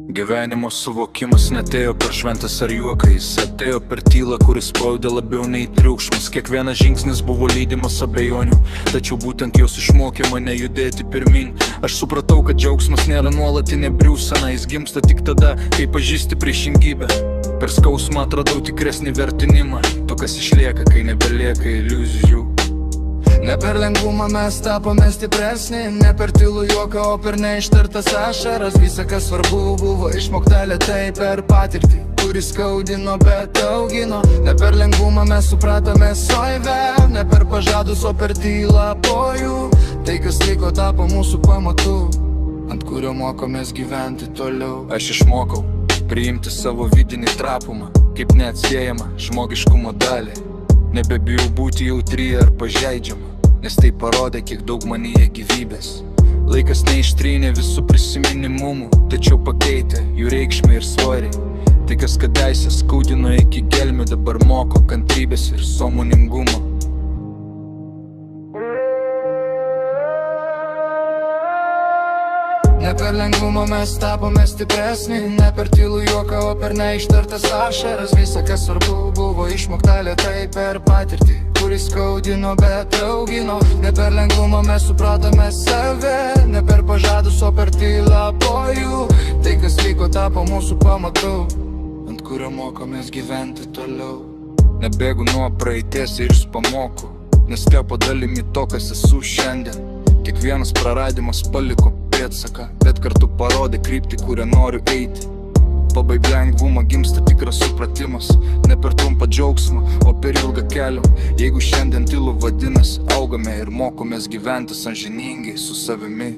Gyvenimo suvokimas netėjo per šventas ar juoką, jis atėjo per tylą, kuris spaudė labiau nei triukšmas. Kiekvienas žingsnis buvo lydimas abejonių, tačiau būtent jos išmokė mane judėti pirmin. Aš supratau, kad džiaugsmas nėra nuolatinė briūsena, jis gimsta tik tada, kai pažįsti priešingybę. Per skausmą atradau tikresnį vertinimą, to kas išlieka, kai nebelieka iliuzijų. Ne per lengvumą mes tapome stipresni, ne per tylų juoką, o per neištartas ašaras. Visa kas svarbu buvo išmokta lėtai per patirtį, kuris skaudino, bet augino. Ne per lengvumą mes supratome soivę, ne per pažadus, o per tylą po jų. Tai kas liko tapo mūsų pamatu, ant kurio mokomės gyventi toliau. Aš išmokau priimti savo vidinį trapumą, kaip neatsiejamą žmogiškumo dalį. Nebebijau būti jautri ar pažeidžiama, nes tai parodė, kiek daug manyje gyvybės. Laikas neištrynė visų prisiminimumų, tačiau pakeitė jų reikšmę ir svorį. Tai kas kadaise skaudino iki gelmių, dabar moko kantrybės ir sąmoningumo. Ne per lengvumą mes tapome stipresni, ne per tylų juoką, o per neištartas ašaras. Visa kas svarbu buvo išmokta lėtai per patirtį, kuris skaudino, bet augino. Ne per lengvumą mes supratome save, ne per pažadus, o per tylą po jų. Tai kas liko tapo mūsų pamatu, ant kurio mokomės gyventi toliau. Nebėgu nuo praeities ir iš pamokų, nes tapo dalimi to, kas esu šiandien. Kiekvienas praradimas paliko pėdsaką, bet kartu parodė kryptį, kurią noriu eiti. Pabaig lengvumą gimsta tikras supratimas, ne per trumpą džiaugsmą, o per ilgą kelią. Jeigu šiandien tylu, vadinasi augame ir mokomės gyventi sąžiningai su savimi.